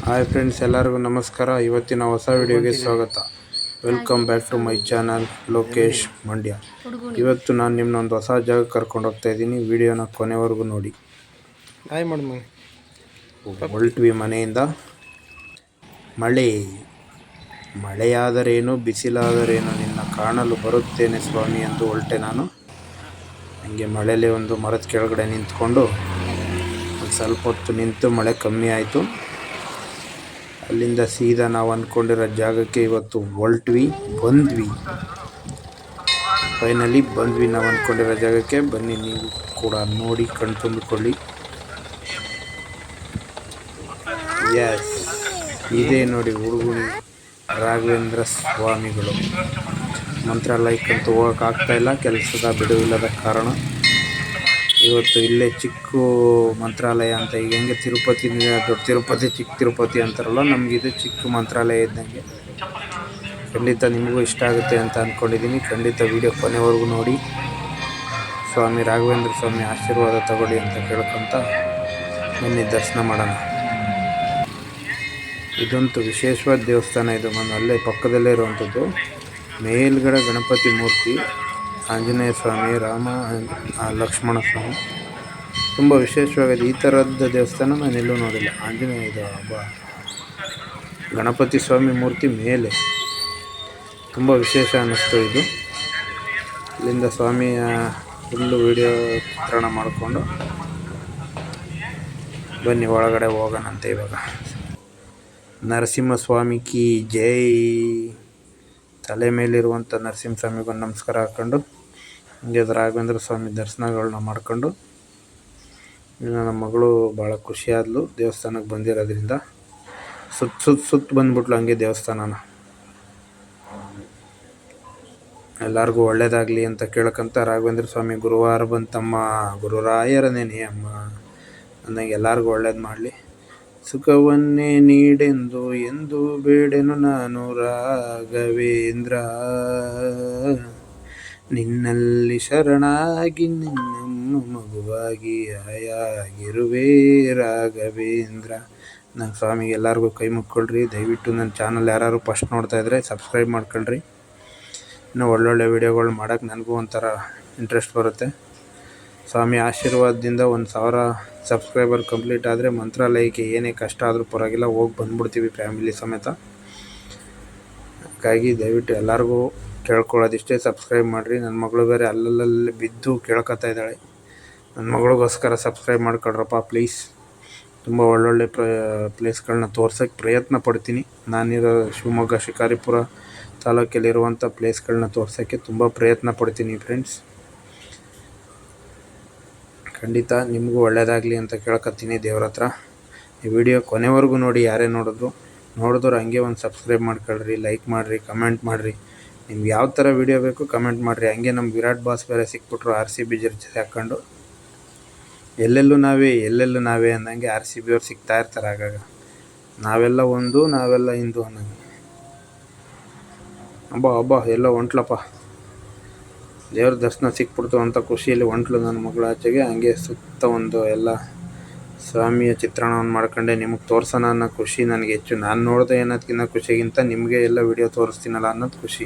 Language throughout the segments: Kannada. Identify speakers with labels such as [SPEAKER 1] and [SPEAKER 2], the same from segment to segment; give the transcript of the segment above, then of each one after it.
[SPEAKER 1] ಹಾಯ್ ಫ್ರೆಂಡ್ಸ್, ಎಲ್ಲರಿಗೂ ನಮಸ್ಕಾರ. ಇವತ್ತಿನ ಹೊಸ ವಿಡಿಯೋಗೆ ಸ್ವಾಗತ. Welcome back to my channel Lokesh Mandya. ಇವತ್ತು ನಾನು ನಿಮ್ಮನ್ನೊಂದು ಹೊಸ ಜಾಗಕ್ಕೆ ಕರ್ಕೊಂಡು ಹೋಗ್ತಾ ಇದ್ದೀನಿ. ವಿಡಿಯೋನ ಕೊನೆವರೆಗೂ ನೋಡಿ. ಹೊರಟ್ವಿ ಮನೆಯಿಂದ. ಮಳೆಯಾದರೇನು ಬಿಸಿಲಾದರೇನು ನಿನ್ನ ಕಾಣಲು ಬರುತ್ತೇನೆ ಸ್ವಾಮಿ ಎಂದು ಹೊರಟೆ ನಾನು. ಹಂಗೆ ಮಳೆಯಲ್ಲಿ ಒಂದು ಮರದ ಕೆಳಗಡೆ ನಿಂತ್ಕೊಂಡು ಒಂದು ಸ್ವಲ್ಪ ಹೊತ್ತು ನಿಂತು ಮಳೆ ಕಮ್ಮಿ ಆಯಿತು. ಅಲ್ಲಿಂದ ಸೀದಾ ನಾವು ಅಂದ್ಕೊಂಡಿರೋ ಜಾಗಕ್ಕೆ ಇವತ್ತು ಬಂದ್ವಿ. ಫೈನಲಿ ಬಂದ್ವಿ ನಾವು ಅಂದ್ಕೊಂಡಿರೋ ಜಾಗಕ್ಕೆ. ಬನ್ನಿ, ನೀವು ಕೂಡ ನೋಡಿ ಕಣ್ ತುಂಬಿಕೊಳ್ಳಿ. ಎಸ್, ಇದೇ ನೋಡಿ ಹುಡುಗನಿ ರಾಘವೇಂದ್ರ ಸ್ವಾಮಿಗಳು. ಮಂತ್ರಾಲಯಕ್ಕಂತೂ ಹೋಗೋಕ್ಕಾಗ್ತಾಯಿಲ್ಲ, ಕೆಲಸದ ಬಿಡುವಿಲ್ಲದ ಕಾರಣ. ಇವತ್ತು ಇಲ್ಲೇ ಚಿಕ್ಕ ಮಂತ್ರಾಲಯ ಅಂತ, ಈಗ ಹೆಂಗೆ ತಿರುಪತಿ ದೊಡ್ಡ ತಿರುಪತಿ ಚಿಕ್ಕ ತಿರುಪತಿ ಅಂತಾರಲ್ಲ, ನಮಗಿದು ಚಿಕ್ಕ ಮಂತ್ರಾಲಯ ಇದ್ದಂಗೆ. ಖಂಡಿತ ನಿಮಗೂ ಇಷ್ಟ ಆಗುತ್ತೆ ಅಂತ ಅಂದ್ಕೊಂಡಿದ್ದೀನಿ. ಖಂಡಿತ ವಿಡಿಯೋ ಕೊನೆವರೆಗೂ ನೋಡಿ. ಸ್ವಾಮಿ ರಾಘವೇಂದ್ರ ಸ್ವಾಮಿ ಆಶೀರ್ವಾದ ತಗೊಳ್ಳಿ ಅಂತ ಕೇಳ್ಕೊತ ಬನ್ನಿ ದರ್ಶನ ಮಾಡೋಣ. ಇದಂತೂ ವಿಶೇಷವಾದ ದೇವಸ್ಥಾನ. ಇದು ಅಲ್ಲೇ ಪಕ್ಕದಲ್ಲೇ ಇರುವಂಥದ್ದು. ಮೇಲ್ಗಡೆ ಗಣಪತಿ ಮೂರ್ತಿ, ಆಂಜನೇಯ ಸ್ವಾಮಿ, ರಾಮ ಲಕ್ಷ್ಮಣ ಸ್ವಾಮಿ, ತುಂಬ ವಿಶೇಷವಾಗಿದೆ. ಈ ಥರದ ದೇವಸ್ಥಾನ ನಾನು ಎಲ್ಲೂ ನೋಡಿಲ್ಲ. ಆಂಜನೇಯ ಗಣಪತಿ ಸ್ವಾಮಿ ಮೂರ್ತಿ ಮೇಲೆ ತುಂಬ ವಿಶೇಷ ಅನ್ನಿಸ್ತು ಇದು. ಇಲ್ಲಿಂದ ಸ್ವಾಮಿಯ ಫುಲ್ಲು ವಿಡಿಯೋ ಚಿತ್ರಣ ಮಾಡಿಕೊಂಡು ಬನ್ನಿ ಒಳಗಡೆ ಹೋಗೋಣಂತೆ. ಇವಾಗ ನರಸಿಂಹಸ್ವಾಮಿ ಕಿ ಜೈ. ತಲೆ ಮೇಲಿರುವಂಥ ನರಸಿಂಹಸ್ವಾಮಿಗೊಂದು ನಮಸ್ಕಾರ ಹಾಕ್ಕೊಂಡು ಹಂಗೆ ರಾಘವೇಂದ್ರ ಸ್ವಾಮಿ ದರ್ಶನಗಳನ್ನ ಮಾಡ್ಕೊಂಡು, ನನ್ನ ಮಗಳು ಭಾಳ ಖುಷಿಯಾದ್ಲು ದೇವಸ್ಥಾನಕ್ಕೆ ಬಂದಿರೋದ್ರಿಂದ. ಸುತ್ತ ಬಂದ್ಬಿಟ್ಲು ಹಂಗೆ ದೇವಸ್ಥಾನನ. ಎಲ್ಲರಿಗೂ ಒಳ್ಳೇದಾಗಲಿ ಅಂತ ಕೇಳ್ಕೊಂತ ರಾಘವೇಂದ್ರ ಸ್ವಾಮಿ ಗುರುವಾರ ಬಂತಮ್ಮ, ಗುರುರಾಯರನೇನೆ ಅಮ್ಮ ಅಂದಂಗೆ ಎಲ್ಲರಿಗೂ ಒಳ್ಳೇದು ಮಾಡಲಿ. ಸುಖವನ್ನೇ ನೀಡೆಂದು ಎಂದು ಬೇಡೆನು ನಾನು ರಾಘವೇಂದ್ರ, ನಿನ್ನಲ್ಲಿ ಶರಣಾಗಿ ನಿನ್ನ ಮಗುವಾಗಿ ಆಯಾಗಿರುವೆ ರಾಘವೇಂದ್ರ. ನನ್ನ ಸ್ವಾಮಿಗೆ ಎಲ್ಲರಿಗೂ ಕೈ ಮುಕ್ಕೊಳ್ರಿ. ದಯವಿಟ್ಟು ನನ್ನ ಚಾನಲ್ ಯಾರು ಫಸ್ಟ್ ನೋಡ್ತಾ ಇದ್ದರೆ ಸಬ್ಸ್ಕ್ರೈಬ್ ಮಾಡ್ಕೊಳ್ರಿ. ಇನ್ನೂ ಒಳ್ಳೊಳ್ಳೆ ವೀಡಿಯೋಗಳು ಮಾಡೋಕ್ಕೆ ನನಗೂ ಒಂಥರ ಇಂಟ್ರೆಸ್ಟ್ ಬರುತ್ತೆ. ಸ್ವಾಮಿ ಆಶೀರ್ವಾದದಿಂದ 1000 ಸಬ್ಸ್ಕ್ರೈಬರ್ ಕಂಪ್ಲೀಟ್ ಆದರೆ ಮಂತ್ರಾಲಯಕ್ಕೆ ಏನೇ ಕಷ್ಟ ಆದರೂ ಪರವಾಗಿಲ್ಲ, ಹೋಗಿ ಬಂದ್ಬಿಡ್ತೀವಿ ಫ್ಯಾಮಿಲಿ ಸಮೇತ. ಹಾಗಾಗಿ ದಯವಿಟ್ಟು ಎಲ್ಲರಿಗೂ ಕೇಳ್ಕೊಳ್ಳೋದಿಷ್ಟೇ, ಸಬ್ಸ್ಕ್ರೈಬ್ ಮಾಡಿರಿ. ನನ್ನ ಮಗಳು ಬೇರೆ ಅಲ್ಲಲ್ಲಿ ಬಿದ್ದು ಕೇಳ್ಕೊತಾ ಇದ್ದಾಳೆ. ನನ್ನ ಮಗಳಿಗೋಸ್ಕರ ಸಬ್ಸ್ಕ್ರೈಬ್ ಮಾಡ್ಕೊಳ್ರಪ್ಪ ಪ್ಲೀಸ್. ತುಂಬ ಒಳ್ಳೊಳ್ಳೆ ಪ್ಲೇಸ್ಗಳನ್ನ ತೋರ್ಸೋಕ್ಕೆ ಪ್ರಯತ್ನ ಪಡ್ತೀನಿ. ನಾನಿರೋ ಶಿವಮೊಗ್ಗ ಶಿಕಾರಿಪುರ ತಾಲೂಕಲ್ಲಿರುವಂಥ ಪ್ಲೇಸ್ಗಳನ್ನ ತೋರ್ಸೋಕ್ಕೆ ತುಂಬ ಪ್ರಯತ್ನ ಪಡ್ತೀನಿ ಫ್ರೆಂಡ್ಸ್. ಖಂಡಿತ ನಿಮಗೂ ಒಳ್ಳೆಯದಾಗಲಿ ಅಂತ ಕೇಳ್ಕೊತೀನಿ ದೇವ್ರ ಹತ್ರ. ಈ ವಿಡಿಯೋ ಕೊನೆವರೆಗೂ ನೋಡಿ. ಯಾರೇ ನೋಡಿದ್ರು ಹಂಗೆ ಒಂದು ಸಬ್ಸ್ಕ್ರೈಬ್ ಮಾಡ್ಕೊಳ್ರಿ, ಲೈಕ್ ಮಾಡಿರಿ, ಕಮೆಂಟ್ ಮಾಡಿರಿ. ನಿಮ್ಗೆ ಯಾವ ಥರ ವಿಡಿಯೋ ಬೇಕು ಕಮೆಂಟ್ ಮಾಡಿರಿ. ಹಂಗೆ ನಮ್ಮ ವಿರಾಟ್ ಬಾಸ್ ಬೇರೆ ಸಿಕ್ಬಿಟ್ರು RCB ಜರ್ಸಿ ಹಾಕ್ಕೊಂಡು. ಎಲ್ಲೆಲ್ಲೂ ನಾವೇ ಅಂದಂಗೆ RCB ಅವ್ರು ಸಿಗ್ತಾ ಇರ್ತಾರೆ ಆಗಾಗ. ನಾವೆಲ್ಲ ಒಂದು, ನಾವೆಲ್ಲ ಹಿಂದೂ ಅನ್ನಂಗೆ. ಹಬ್ಬ ಎಲ್ಲ ಹೊಂಟ್ಲಪ್ಪ, ದೇವ್ರ ದರ್ಶನ ಸಿಕ್ಬಿಡ್ತು ಅಂತ ಖುಷಿಯಲ್ಲಿ ಹೊಂಟ್ಲು ನನ್ನ ಮಗಳ ಆಚೆಗೆ. ಹಂಗೆ ಸುತ್ತ ಒಂದು ಎಲ್ಲ ಸ್ವಾಮಿಯ ಚಿತ್ರಣವನ್ನು ಮಾಡ್ಕೊಂಡೆ ನಿಮಗೆ ತೋರ್ಸೋಣ ಅನ್ನೋ ಖುಷಿ ನನಗೆ ಹೆಚ್ಚು. ನಾನು ನೋಡಿದೆ ಅನ್ನೋದಕ್ಕಿಂತ ಖುಷಿಗಿಂತ ನಿಮಗೆ ಎಲ್ಲ ವಿಡಿಯೋ ತೋರಿಸ್ತೀನಲ್ಲ ಅನ್ನೋದು ಖುಷಿ.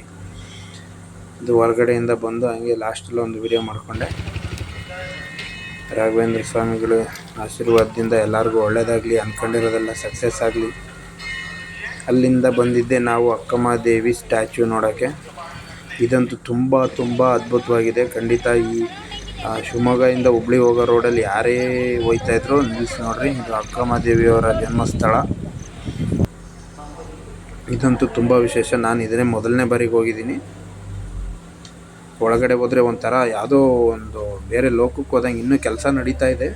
[SPEAKER 1] ಇದು ಹೊರಗಡೆಯಿಂದ ಬಂದು ಹಂಗೆ ಲಾಸ್ಟಲ್ಲಿ ಒಂದು ವಿಡಿಯೋ ಮಾಡಿಕೊಂಡೆ. ರಾಘವೇಂದ್ರ ಸ್ವಾಮಿಗಳು ಆಶೀರ್ವಾದದಿಂದ ಎಲ್ಲರಿಗೂ ಒಳ್ಳೆಯದಾಗಲಿ, ಅಂದ್ಕೊಂಡಿರೋದೆಲ್ಲ ಸಕ್ಸಸ್ ಆಗಲಿ. ಅಲ್ಲಿಂದ ಬಂದಿದ್ದೆ ನಾವು ಅಕ್ಕಮಹಾದೇವಿ ಸ್ಟ್ಯಾಚ್ಯೂ ನೋಡೋಕ್ಕೆ. ಇದಂತೂ ತುಂಬ ಅದ್ಭುತವಾಗಿದೆ. ಖಂಡಿತ ಈ ಶಿವಮೊಗ್ಗದಿಂದ ಹುಬ್ಳಿ ಹೋಗೋ ರೋಡಲ್ಲಿ ಯಾರೇ ಹೋಗ್ತಾಯಿದ್ರು ನಿಲ್ಲಿಸಿ ನೋಡ್ರಿ. ಇದು ಅಕ್ಕಮಹಾದೇವಿಯವರ ಜನ್ಮಸ್ಥಳ. ಇದಂತೂ ತುಂಬ ವಿಶೇಷ. ನಾನು ಇದನ್ನೇ ಮೊದಲನೇ ಬಾರಿಗೆ ಹೋಗಿದ್ದೀನಿ. ಒಳಗಡೆ ಹೋದರೆ ಒಂಥರ ಯಾವುದೋ ಒಂದು ಬೇರೆ ಲೋಕಕ್ಕೆ ಹೋದಂಗೆ. ಇನ್ನೂ ಕೆಲಸ ನಡೀತಾ ಇದೆ,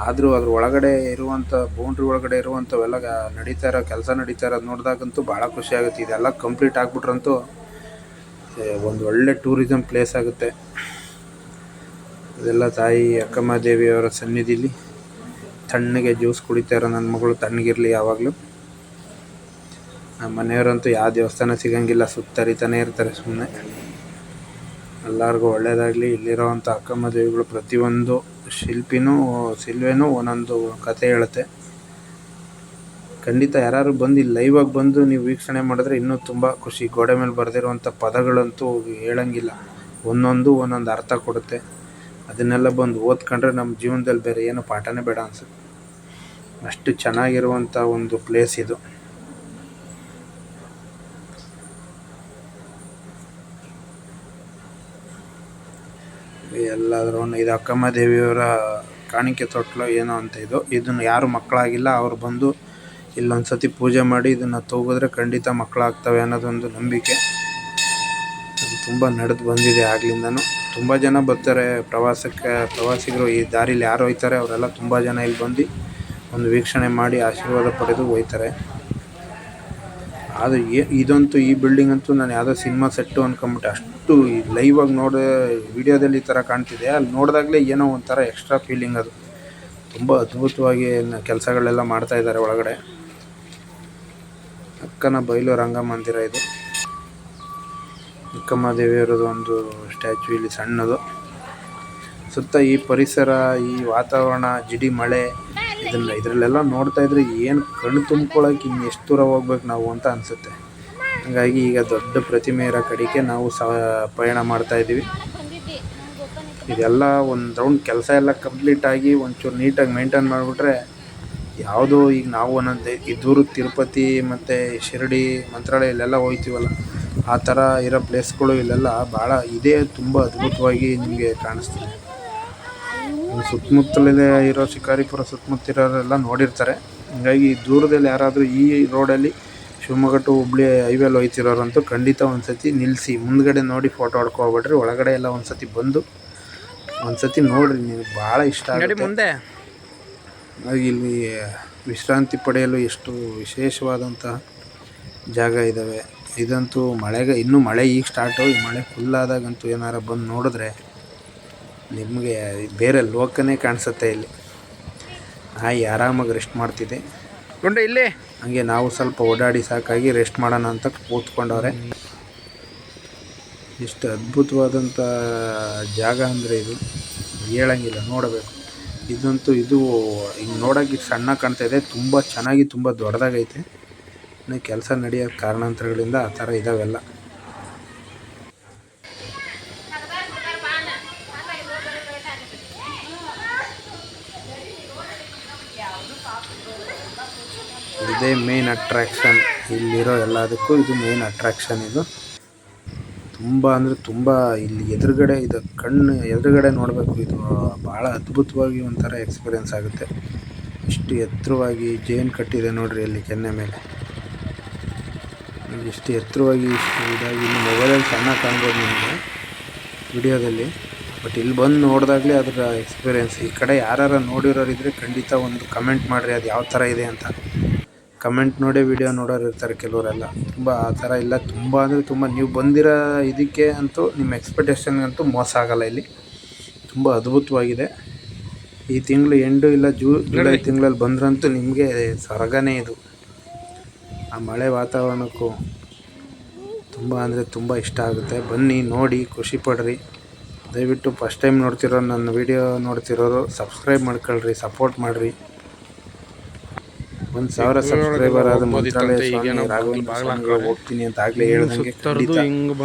[SPEAKER 1] ಆದರೂ ಅದ್ರ ಒಳಗಡೆ ಇರುವಂಥ ಬೌಂಡ್ರಿ ಒಳಗಡೆ ಇರುವಂಥವೆಲ್ಲ ಕೆಲಸ ನಡೀತಾ ಇರೋದು ನೋಡಿದಾಗಂತೂ ಭಾಳ ಖುಷಿ ಆಗುತ್ತೆ. ಇದೆಲ್ಲ ಕಂಪ್ಲೀಟ್ ಆಗಿಬಿಟ್ರಂತೂ ಒಂದು ಒಳ್ಳೆ ಟೂರಿಸಮ್ ಪ್ಲೇಸ್ ಆಗುತ್ತೆ. ಇದೆಲ್ಲ ತಾಯಿ ಅಕ್ಕಮಹಾದೇವಿಯವರ ಸನ್ನಿಧಿಲಿ ತಣ್ಣಗೆ ಜ್ಯೂಸ್ ಕುಡಿತಾರೋ ನನ್ನ ಮಗಳು. ತಣ್ಣಗಿರಲಿ ಯಾವಾಗಲೂ. ನಮ್ಮ ಮನೆಯವರಂತೂ ಯಾವ ದೇವಸ್ಥಾನ ಸಿಗೋಂಗಿಲ್ಲ, ಸುತ್ತರಿತಾನೆ ಇರ್ತಾರೆ ಸುಮ್ಮನೆ. ಎಲ್ಲರಿಗೂ ಒಳ್ಳೆಯದಾಗಲಿ. ಇಲ್ಲಿರೋವಂಥ ಅಕ್ಕಮಹಾದೇವಿಗಳು ಪ್ರತಿಯೊಂದು ಶಿಲ್ವೆನೂ ಒಂದೊಂದು ಕತೆ ಹೇಳುತ್ತೆ. ಖಂಡಿತ ಯಾರು ಬಂದು ಇಲ್ಲಿ ಲೈವಾಗಿ ಬಂದು ನೀವು ವೀಕ್ಷಣೆ ಮಾಡಿದ್ರೆ ಇನ್ನೂ ತುಂಬ ಖುಷಿ. ಗೋಡೆ ಮೇಲೆ ಬರೆದಿರುವಂಥ ಪದಗಳಂತೂ ಹೇಳಂಗಿಲ್ಲ, ಒಂದೊಂದು ಅರ್ಥ ಕೊಡುತ್ತೆ. ಅದನ್ನೆಲ್ಲ ಬಂದು ಓದ್ಕೊಂಡ್ರೆ ನಮ್ಮ ಜೀವನದಲ್ಲಿ ಬೇರೆ ಏನು ಪಾಠನೇ ಬೇಡ ಅನ್ಸುತ್ತೆ. ಅಷ್ಟು ಚೆನ್ನಾಗಿರುವಂಥ ಒಂದು ಪ್ಲೇಸ್ ಇದು. ಎಲ್ಲಾದರೂ ಇದು ಅಕ್ಕಮ್ಮ ದೇವಿಯವರ ಕಾಣಿಕೆ ತೊಟ್ಲು ಏನೋ ಅಂತ ಇದನ್ನು ಯಾರು ಮಕ್ಕಳಾಗಿಲ್ಲ ಅವ್ರು ಬಂದು ಇಲ್ಲೊಂದು ಸತಿ ಪೂಜೆ ಮಾಡಿ ಇದನ್ನು ತೂಗಿದ್ರೆ ಖಂಡಿತ ಮಕ್ಕಳಾಗ್ತವೆ ಅನ್ನೋದೊಂದು ನಂಬಿಕೆ. ಅದು ತುಂಬ ನಡೆದು ಬಂದಿದೆ ಆಗ್ಲಿಂದನೂ. ತುಂಬ ಜನ ಬರ್ತಾರೆ ಪ್ರವಾಸಿಗರು ಈ ದಾರಿಲಿ ಯಾರು ಹೋಗ್ತಾರೆ ಅವರೆಲ್ಲ ತುಂಬ ಜನ ಇಲ್ಲಿ ಬಂದು ಒಂದು ವೀಕ್ಷಣೆ ಮಾಡಿ ಆಶೀರ್ವಾದ ಪಡೆದು ಹೋಗ್ತಾರೆ. ಅದು ಇದಂತೂ ಈ ಬಿಲ್ಡಿಂಗ್ ಅಂತೂ ನಾನು ಯಾವುದೋ ಸಿನಿಮಾ ಸೆಟ್ಟು ಅಂದ್ಕೊಂಬಿಟ್ಟೆ. ಅಷ್ಟು ಲೈವಾಗಿ ವಿಡಿಯೋದಲ್ಲಿ ಈ ಥರ ಕಾಣ್ತಿದೆ. ಅಲ್ಲಿ ನೋಡಿದಾಗಲೇ ಏನೋ ಒಂಥರ ಎಕ್ಸ್ಟ್ರಾ ಫೀಲಿಂಗ್. ಅದು ತುಂಬ ಅದ್ಭುತವಾಗಿ ಕೆಲಸಗಳೆಲ್ಲ ಮಾಡ್ತಾಯಿದ್ದಾರೆ ಒಳಗಡೆ. ಅಕ್ಕನ ಬಯಲು ರಂಗಮಂದಿರ ಇದು. ಅಕ್ಕಮ್ಮ ದೇವಿಯರದು ಒಂದು ಸ್ಟ್ಯಾಚು ಇಲ್ಲಿ ಸಣ್ಣದು. ಸುತ್ತ ಈ ಪರಿಸರ, ಈ ವಾತಾವರಣ, ಜಿಡಿ ಮಳೆ, ಇದರಲ್ಲೆಲ್ಲ ನೋಡ್ತಾ ಇದ್ರೆ ಏನು ಕಣ್ಣು ತುಂಬ್ಕೊಳ್ಳೋಕೆ ಇನ್ನು ಎಷ್ಟು ದೂರ ಹೋಗ್ಬೇಕು ನಾವು ಅಂತ ಅನಿಸುತ್ತೆ. ಹಾಗಾಗಿ ಈಗ ದೊಡ್ಡ ಪ್ರತಿಮೆ ಇರೋ ಕಡೆಗೆ ನಾವು ಪಯಣ ಮಾಡ್ತಾಯಿದ್ದೀವಿ. ಇದೆಲ್ಲ ಒಂದು ರೌಂಡ್ ಕೆಲಸ ಎಲ್ಲ ಕಂಪ್ಲೀಟಾಗಿ ಒಂಚೂರು ನೀಟಾಗಿ ಮೇಂಟೈನ್ ಮಾಡಿಬಿಟ್ರೆ ಯಾವುದೋ ಈಗ ನಾವು ಒಂದೊಂದು ಈ ದೂರದ ತಿರುಪತಿ ಮತ್ತು ಶಿರಡಿ, ಮಂತ್ರಾಲಯ ಇಲ್ಲೆಲ್ಲ ಹೋಗ್ತೀವಲ್ಲ, ಆ ಥರ ಇರೋ ಪ್ಲೇಸ್ಗಳು ಇಲ್ಲೆಲ್ಲ ಭಾಳ ಇದೇ ತುಂಬ ಅದ್ಭುತವಾಗಿ ನಿಮಗೆ ಕಾಣಿಸ್ತಿದೆ. ಸುತ್ತಮುತ್ತಲೇ ಇರೋ ಶಿಕಾರಿಪುರ ಸುತ್ತಮುತ್ತಿರೋರೆಲ್ಲ ನೋಡಿರ್ತಾರೆ. ಹೀಗಾಗಿ ದೂರದಲ್ಲಿ ಯಾರಾದರೂ ಈ ರೋಡಲ್ಲಿ ಶಿವಮೊಗ್ಗ ಟು ಹುಬ್ಳಿ ಹೈವೇಲಿ ಹೋಗ್ತಿರೋರಂತೂ ಖಂಡಿತ ಒಂದು ಸತಿ ನಿಲ್ಲಿಸಿ ಮುಂದ್ಗಡೆ ನೋಡಿ ಫೋಟೋ ಹೊಡ್ಕೊಬಿಡ್ರಿ. ಒಳಗಡೆ ಎಲ್ಲ ಒಂದು ಸತಿ ಬಂದು ಒಂದು ಸತಿ ನೋಡಿರಿ, ನೀವು ಭಾಳ ಇಷ್ಟ ಆಗುತ್ತೆ. ಮುಂದೆ ಇಲ್ಲಿ ವಿಶ್ರಾಂತಿ ಪಡೆಯಲು ಎಷ್ಟು ವಿಶೇಷವಾದಂಥ ಜಾಗ ಇದ್ದಾವೆ. ಇದಂತೂ ಇನ್ನೂ ಮಳೆ ಈಗ ಸ್ಟಾರ್ಟು. ಈ ಮಳೆ ಫುಲ್ಲಾದಾಗಂತೂ ಏನಾರು ಬಂದು ನೋಡಿದ್ರೆ ನಿಮಗೆ ಬೇರೆ ಲೋಕನೇ ಕಾಣಿಸುತ್ತೆ. ಇಲ್ಲಿ ನಾಯಿ ಆರಾಮಾಗಿ ರೆಸ್ಟ್ ಮಾಡ್ತಿದೆ ಇಲ್ಲಿ. ಹಾಗೆ ನಾವು ಸ್ವಲ್ಪ ಓಡಾಡಿ ಸಾಕಾಗಿ ರೆಸ್ಟ್ ಮಾಡೋಣ ಅಂತ ಕೂತ್ಕೊಂಡವ್ರೆ. ಎಷ್ಟು ಅದ್ಭುತವಾದಂಥ ಜಾಗ ಅಂದರೆ ಇದು ಹೇಳಂಗಿಲ್ಲ, ನೋಡಬೇಕು. ಇದಂತೂ ಇದು ಹಿಂಗೆ ನೋಡೋಕ್ಕೆ ಸಣ್ಣ ಕಾಣ್ತಾಯಿದೆ, ತುಂಬ ಚೆನ್ನಾಗಿ ತುಂಬ ದೊಡ್ಡದಾಗೈತೆ. ಇನ್ನು ಕೆಲಸ ನಡೆಯೋ ಕಾರಣಾಂತರಗಳಿಂದ ಆ ಥರ ಇದ್ದಾವೆಲ್ಲ. ಇದೇ ಮೇನ್ ಅಟ್ರಾಕ್ಷನ್ ಇಲ್ಲಿರೋ ಎಲ್ಲದಕ್ಕೂ. ಇದು ಮೇನ್ ಅಟ್ರಾಕ್ಷನ್. ಇದು ತುಂಬ ಅಂದರೆ ತುಂಬ ಇಲ್ಲಿ ಎದುರುಗಡೆ ಇದು ಕಣ್ಣು ಎದುರುಗಡೆ ನೋಡಬೇಕು. ಇದು ಭಾಳ ಅದ್ಭುತವಾಗಿ ಒಂಥರ ಎಕ್ಸ್ಪೀರಿಯೆನ್ಸ್ ಆಗುತ್ತೆ. ಇಷ್ಟು ಎತ್ತರವಾಗಿ ಜೇನು ಕಟ್ಟಿದೆ ನೋಡಿರಿ ಅಲ್ಲಿ ಕೆನ್ನೆ ಮೇಲೆ. ಇಷ್ಟು ಎತ್ತರವಾಗಿ ಇಷ್ಟು ಇದಾಗಿ ಇಲ್ಲಿ ಮೊಬೈಲಲ್ಲಿ ಚೆನ್ನಾಗಿ ಕಾಣ್ಬೋದು ನಿಮಗೆ ವಿಡಿಯೋದಲ್ಲಿ. ಬಟ್ ಇಲ್ಲಿ ಬಂದು ನೋಡಿದಾಗಲೇ ಅದರ ಎಕ್ಸ್ಪೀರಿಯೆನ್ಸ್. ಈ ಕಡೆ ಯಾರು ನೋಡಿರೋರಿದ್ದರೆ ಖಂಡಿತ ಒಂದು ಕಮೆಂಟ್ ಮಾಡಿರಿ ಅದು ಯಾವ ಥರ ಇದೆ ಅಂತ. ಕಮೆಂಟ್ ನೋಡಿ ವಿಡಿಯೋ ನೋಡೋರು ಇರ್ತಾರೆ ಕೆಲವರೆಲ್ಲ. ತುಂಬ ಆ ಥರ ಇಲ್ಲ, ತುಂಬ ಅಂದರೆ ತುಂಬ ನೀವು ಬಂದಿರೋ ಇದಕ್ಕೆ ಅಂತೂ ನಿಮ್ಮ ಎಕ್ಸ್ಪೆಕ್ಟೇಷನ್ಗಂತೂ ಮೋಸ ಆಗೋಲ್ಲ. ಇಲ್ಲಿ ತುಂಬ ಅದ್ಭುತವಾಗಿದೆ. ಈ ತಿಂಗಳು ಎಂಡು ಇಲ್ಲ ಜುಲೈ ತಿಂಗಳಲ್ಲಿ ಬಂದ್ರಂತೂ ನಿಮಗೆ ಸ್ವರ್ಗನೇ ಇದು. ಆ ಮಳೆ ವಾತಾವರಣಕ್ಕೂ ತುಂಬ ಅಂದರೆ ತುಂಬ ಇಷ್ಟ ಆಗುತ್ತೆ. ಬನ್ನಿ ನೋಡಿ ಖುಷಿ ಪಡ್ರಿ. ದಯವಿಟ್ಟು ಫಸ್ಟ್ ಟೈಮ್ ನೋಡ್ತಿರೋ ನನ್ನ ವಿಡಿಯೋ ನೋಡ್ತಿರೋರು ಸಬ್ಸ್ಕ್ರೈಬ್ ಮಾಡ್ಕೊಳ್ರಿ, ಸಪೋರ್ಟ್ ಮಾಡಿರಿ. 1000 ಸಬ್ಸ್ಕ್ರೈಬರ್ ಆದ ಮಂತ್ರಾಲಯ ಸ್ವಾಮಿ ರಾಘವೇಂದ್ರ ಸ್ವಾಮಿಗಳು ಹೋಗ್ತೀನಿ ಅಂತ ಆಗಲೇ ಹೇಳ್ದಂಗೆ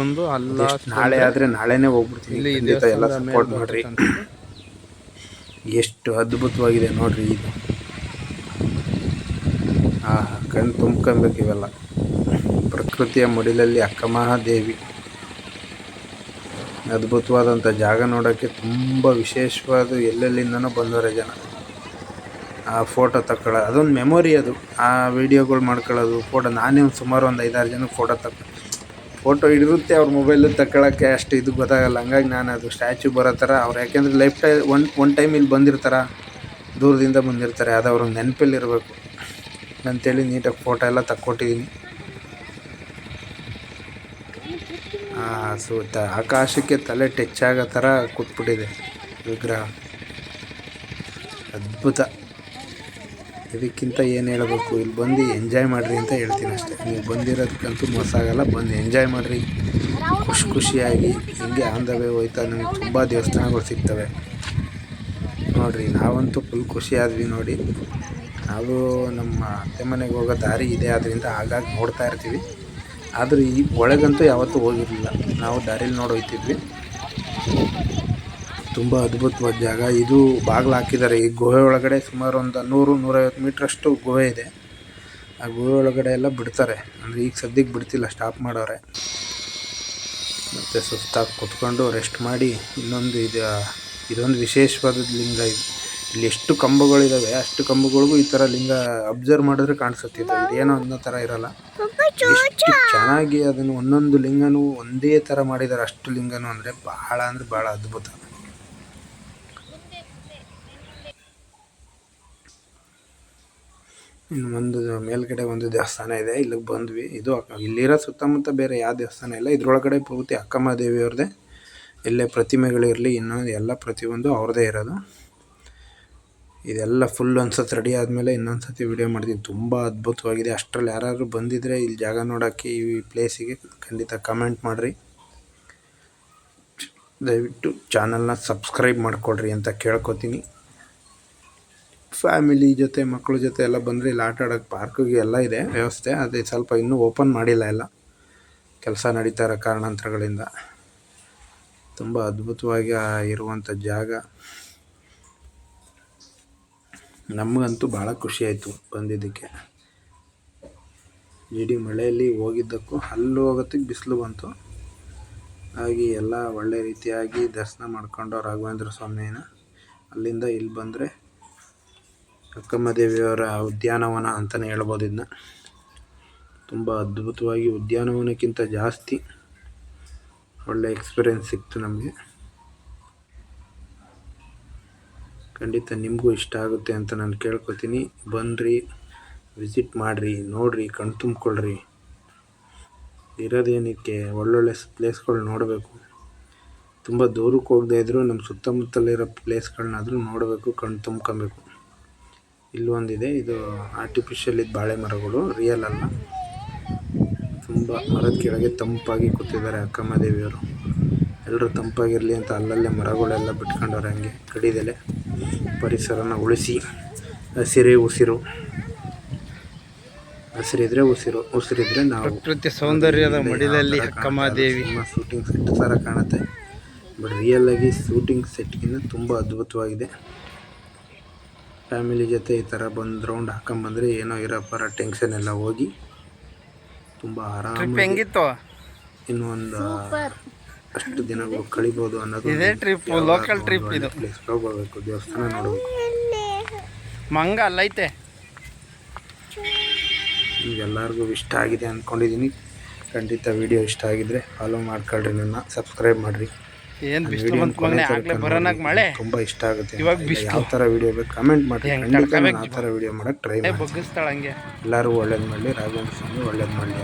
[SPEAKER 1] ನಾಳೆ ಆದರೆ ನಾಳೆನೇ ಹೋಗ್ಬಿಡ್ತೀನಿ. ಖಂಡಿತ ಎಲ್ಲ ಸಪೋರ್ಟ್ ಮಾಡಿರಿ. ಎಷ್ಟು ಅದ್ಭುತವಾಗಿದೆ ನೋಡಿರಿ ಇದು. ಕಣ್ಣು ತುಂಬ್ಕೊಬೇಕು ಇವೆಲ್ಲ. ಪ್ರಕೃತಿಯ ಮಡಿಲಲ್ಲಿ ಅಕ್ಕಮಹಾದೇವಿ. ಅದ್ಭುತವಾದಂಥ ಜಾಗ ನೋಡೋಕ್ಕೆ ತುಂಬ ವಿಶೇಷವಾದ ಎಲ್ಲೆಲ್ಲಿಂದನೂ ಬಂದವರೆ ಜನ. ಆ ಫೋಟೋ ತಗೊಳ್ಳೋದು ಅದೊಂದು ಮೆಮೊರಿ. ಅದು ಆ ವೀಡಿಯೋಗಳು ಮಾಡ್ಕೊಳ್ಳೋದು ಫೋಟೋ. ನಾನೇ ಸುಮಾರು ಒಂದು 5-6 ಜನಕ್ಕೆ ಫೋಟೋ ಹಿಡಿರುತ್ತೆ ಅವ್ರ ಮೊಬೈಲು ತಗೊಳ್ಳೋಕ್ಕೆ ಅಷ್ಟು ಇದು ಗೊತ್ತಾಗಲ್ಲ. ಹಂಗಾಗಿ ನಾನು ಅದು ಸ್ಟ್ಯಾಚು ಬರೋ ಥರ ಅವ್ರು, ಯಾಕೆಂದರೆ ಲೈಫ್ ಟೈಮ್ ಒನ್ ಟೈಮ್ ಇಲ್ಲಿ ಬಂದಿರ್ತಾರೆ, ದೂರದಿಂದ ಬಂದಿರ್ತಾರೆ, ಅದು ಅವ್ರಿಗೆ ನೆನಪಲ್ಲಿರಬೇಕು ಅಂತೇಳಿ ನೀಟಾಗಿ ಫೋಟೋ ಎಲ್ಲ ತಕ್ಕೊಟ್ಟಿದ್ದೀನಿ. ಸುತ್ತ ಆಕಾಶಕ್ಕೆ ತಲೆ ಟಚ್ ಆಗೋ ಥರ ಕೂತ್ಬಿಟ್ಟಿದೆ ವಿಗ್ರಹ. ಅದ್ಭುತ. ಇದಕ್ಕಿಂತ ಏನು ಹೇಳಬೇಕು, ಇಲ್ಲಿ ಬಂದು ಎಂಜಾಯ್ ಮಾಡಿರಿ ಅಂತ ಹೇಳ್ತೀನಿ ಅಷ್ಟೇ. ನೀವು ಬಂದಿರೋದಕ್ಕಂತೂ ಮೋಸ ಆಗಲ್ಲ. ಬಂದು ಎಂಜಾಯ್ ಮಾಡಿರಿ ಖುಷಿಯಾಗಿ. ಹಿಂಗೆ ಆನ್ ದ ವೇ ಹೋಯ್ತಾ ನಮಗೆ ತುಂಬ ದೇವಸ್ಥಾನಗಳು ಸಿಗ್ತವೆ ನೋಡಿರಿ. ನಾವಂತೂ ಫುಲ್ ಖುಷಿ ಆದ್ವಿ ನೋಡಿ. ನಾವು ನಮ್ಮ ಅತ್ತೆ ಮನೆಗೆ ಹೋಗೋ ದಾರಿ ಇದೆ, ಅದರಿಂದ ಆಗಾಗ ನೋಡ್ತಾ ಇರ್ತೀವಿ. ಆದರೂ ಈ ಒಳಗಂತೂ ಯಾವತ್ತೂ ಹೋಗಿರಲಿಲ್ಲ. ನಾವು ದಾರಿಲಿ ನೋಡಿ ಹೋಗ್ತಿದ್ವಿ. ತುಂಬ ಅದ್ಭುತವಾದ ಜಾಗ ಇದು. ಬಾಗಿಲು ಹಾಕಿದ್ದಾರೆ. ಈ ಗುಹೆ ಒಳಗಡೆ ಸುಮಾರು ಒಂದು 100-150 ಮೀಟ್ರಷ್ಟು ಗುಹೆ ಇದೆ. ಆ ಗುಹೆ ಒಳಗಡೆ ಎಲ್ಲ ಬಿಡ್ತಾರೆ. ಅಂದರೆ ಈಗ ಸದ್ಯಕ್ಕೆ ಬಿಡ್ತಿಲ್ಲ, ಸ್ಟಾಪ್ ಮಾಡವ್ರೆ. ಮತ್ತು ಸುಸ್ತಾಗಿ ಕೂತ್ಕೊಂಡು ರೆಸ್ಟ್ ಮಾಡಿ ಇದೊಂದು ವಿಶೇಷವಾದ ಲಿಂಗ ಇದು. ಇಲ್ಲಿ ಎಷ್ಟು ಕಂಬಗಳಿದ್ದಾವೆ, ಅಷ್ಟು ಕಂಬಗಳಿಗೂ ಈ ಥರ ಲಿಂಗ ಅಬ್ಸರ್ವ್ ಮಾಡಿದ್ರೆ ಕಾಣಿಸುತ್ತೆ. ಇದೇನೋ ಅನ್ನೋ ಥರ ಇರಲ್ಲ. ಎಷ್ಟು ಚೆನ್ನಾಗಿ ಅದನ್ನು ಒಂದೊಂದು ಲಿಂಗನೂ ಒಂದೇ ಥರ ಮಾಡಿದ್ದಾರೆ. ಅಷ್ಟು ಲಿಂಗನೂ ಅಂದರೆ ಭಾಳ ಅದ್ಭುತ. ಇನ್ನು ಒಂದು ಮೇಲ್ಗಡೆ ಒಂದು ದೇವಸ್ಥಾನ ಇದೆ, ಇಲ್ಲಿಗೆ ಬಂದ್ವಿ. ಇದು ಇಲ್ಲಿರೋ ಸುತ್ತಮುತ್ತ ಬೇರೆ ಯಾವ ದೇವಸ್ಥಾನ ಇಲ್ಲ. ಇದ್ರೊಳಗಡೆ ಪೂರ್ತಿ ಅಕ್ಕಮಹಾದೇವಿಯವ್ರದ್ದೇ. ಎಲ್ಲೇ ಪ್ರತಿಮೆಗಳಿರಲಿ ಇನ್ನೊಂದು ಎಲ್ಲ ಪ್ರತಿಯೊಂದು ಅವ್ರದ್ದೇ ಇರೋದು. ಇದೆಲ್ಲ ಫುಲ್ ಒಂದ್ಸತಿ ರೆಡಿ ಆದಮೇಲೆ ಇನ್ನೊಂದು ಸತಿ ವಿಡಿಯೋ ಮಾಡ್ತೀನಿ. ತುಂಬ ಅದ್ಭುತವಾಗಿದೆ. ಅಷ್ಟರಲ್ಲಿ ಯಾರಾದರೂ ಬಂದಿದ್ದರೆ ಇಲ್ಲಿ ಜಾಗ ನೋಡೋಕ್ಕೆ, ಈ ಪ್ಲೇಸಿಗೆ ಖಂಡಿತ ಕಮೆಂಟ್ ಮಾಡಿರಿ. ದಯವಿಟ್ಟು ಚಾನಲ್ನ ಸಬ್ಸ್ಕ್ರೈಬ್ ಮಾಡಿಕೊಡ್ರಿ ಅಂತ ಕೇಳ್ಕೊತೀನಿ. ಫ್ಯಾಮಿಲಿ ಜೊತೆ ಮಕ್ಕಳ ಜೊತೆ ಎಲ್ಲ ಬಂದರೆ ಇಲ್ಲಿ ಆಟ ಆಡೋಕ್ಕೆ ಪಾರ್ಕಿಗೆ ಎಲ್ಲ ಇದೆ ವ್ಯವಸ್ಥೆ. ಅದೇ ಸ್ವಲ್ಪ ಇನ್ನೂ ಓಪನ್ ಮಾಡಿಲ್ಲ, ಎಲ್ಲ ಕೆಲಸ ನಡೀತಾ ಇರೋ ಕಾರಣಾಂತರಗಳಿಂದ. ತುಂಬ ಅದ್ಭುತವಾಗಿ ಇರುವಂಥ ಜಾಗ. ನಮಗಂತೂ ಭಾಳ ಖುಷಿಯಾಯಿತು ಬಂದಿದ್ದಕ್ಕೆ. ಇಡೀ ಮಳೆಯಲ್ಲಿ ಹೋಗಿದ್ದಕ್ಕೂ ಅಲ್ಲಿ ಹೋಗೋದಕ್ಕೆ ಬಿಸಿಲು ಬಂತು. ಹಾಗೆ ಎಲ್ಲ ಒಳ್ಳೆ ರೀತಿಯಾಗಿ ದರ್ಶನ ಮಾಡಿಕೊಂಡು ರಾಘವೇಂದ್ರ ಸ್ವಾಮಿನ ಅಲ್ಲಿಂದ ಇಲ್ಲಿ ಬಂದರೆ ಅಕ್ಕಮಹಾದೇವಿಯವರ ಉದ್ಯಾನವನ ಅಂತಲೇ ಹೇಳ್ಬೋದು ಇದನ್ನ. ತುಂಬ ಅದ್ಭುತವಾಗಿ, ಉದ್ಯಾನವನಕ್ಕಿಂತ ಜಾಸ್ತಿ ಒಳ್ಳೆ ಎಕ್ಸ್ಪೀರಿಯೆನ್ಸ್ ಸಿಕ್ತು ನಮಗೆ. ಖಂಡಿತ ನಿಮಗೂ ಇಷ್ಟ ಆಗುತ್ತೆ ಅಂತ ನಾನು ಕೇಳ್ಕೊತೀನಿ. ಬನ್ನಿರಿ, ವಿಸಿಟ್ ಮಾಡಿರಿ, ನೋಡಿರಿ, ಕಣ್ ತುಂಬಿಕೊಳ್ಳ್ರಿ. ಇರೋದೇನಕ್ಕೆ ಒಳ್ಳೊಳ್ಳೆ ಪ್ಲೇಸ್ಗಳು ನೋಡಬೇಕು. ತುಂಬ ದೂರಕ್ಕೆ ಹೋಗದೇ ಇದ್ದರೂ ನಮ್ಮ ಸುತ್ತಮುತ್ತಲಿರೋ ಪ್ಲೇಸ್ಗಳನ್ನಾದರೂ ನೋಡಬೇಕು, ಕಣ್ ತುಂಬ್ಕೊಬೇಕು. ಇಲ್ಲೊಂದಿದೆ, ಇದು ಆರ್ಟಿಫಿಷಿಯಲ್ ಇದು ಬಾಳೆ ಮರಗಳು, ರಿಯಲ್ ಅಲ್ಲ. ತುಂಬ ಮರದ ಕೆಳಗೆ ತಂಪಾಗಿ ಕೂತಿದ್ದಾರೆ ಅಕ್ಕಮಹಾದೇವಿಯವರು. ಎಲ್ಲರೂ ತಂಪಾಗಿರಲಿ ಅಂತ ಅಲ್ಲಲ್ಲೇ ಮರಗಳೆಲ್ಲ ಬಿಟ್ಕೊಂಡವ್ರೆ. ಹಂಗೆ ಕಡಿದೆಲೆ ಪರಿಸರನ ಉಳಿಸಿ. ಹಸಿರೇ ಉಸಿರು, ಹಸಿರಿದ್ರೆ ಉಸಿರು, ಉಸಿರಿದ್ರೆ ನಾವು. ಪ್ರಕೃತಿ ಸೌಂದರ್ಯದ ಮಡಿಲಲ್ಲಿ ಅಕ್ಕಮಹಾದೇವಿ. ಶೂಟಿಂಗ್ ಸೆಟ್ ಥರ ಕಾಣುತ್ತೆ, ಬಟ್ ರಿಯಲಾಗಿ ಶೂಟಿಂಗ್ ಸೆಟ್ಗಿಂತ ತುಂಬ ಅದ್ಭುತವಾಗಿದೆ. ಫ್ಯಾಮಿಲಿ ಜೊತೆ ಈ ಥರ ಬಂದು ರೌಂಡ್ ಹಾಕೊಂಬಂದರೆ ಏನೋ ಇರೋ ಟೆನ್ಷನ್ ಎಲ್ಲ ಹೋಗಿ ತುಂಬ ಆರಾಮಾಗಿ ಇನ್ನೂ ಒಂದು ಅಷ್ಟು ದಿನಗಳು ಕಳಿಬೋದು ಅನ್ನೋದು. ಟ್ರಿಪ್, ಲೋಕಲ್ ಟ್ರಿಪ್ ಇದು. ಪ್ಲೇಸ್ ಹೋಗಬೇಕು, ದೇವಸ್ಥಾನ ನೋಡಬೇಕು. ಮಂಗ ಅಲ್ಲೈತೆ. ನಿಮ್ಗೆಲ್ಲರಿಗೂ ಇಷ್ಟ ಆಗಿದೆ ಅಂದ್ಕೊಂಡಿದ್ದೀನಿ. ಖಂಡಿತ ವಿಡಿಯೋ ಇಷ್ಟ ಆಗಿದ್ರೆ ಫಾಲೋ ಮಾಡ್ಕೊಳ್ರಿ, ನನ್ನ ಸಬ್ಸ್ಕ್ರೈಬ್ ಮಾಡಿರಿ. ತುಂಬ ಇಷ್ಟ ಆಗುತ್ತೆ. ಯಾವ ಥರ ವಿಡಿಯೋ ಬೇಕು ಕಮೆಂಟ್ ಮಾಡಿ. ಖಂಡಿತ ಆ ಥರ ವಿಡಿಯೋ ಮಾಡೋಕ್ಕೆ ಟ್ರೈ ಮಾಡಿ. ಎಲ್ಲರಿಗೂ ಒಳ್ಳೇದು ಮಾಡಲಿ, ರಾಘವೇಂದ್ರ ಸ್ವಾಮಿ ಒಳ್ಳೇದು ಮಾಡಲಿ.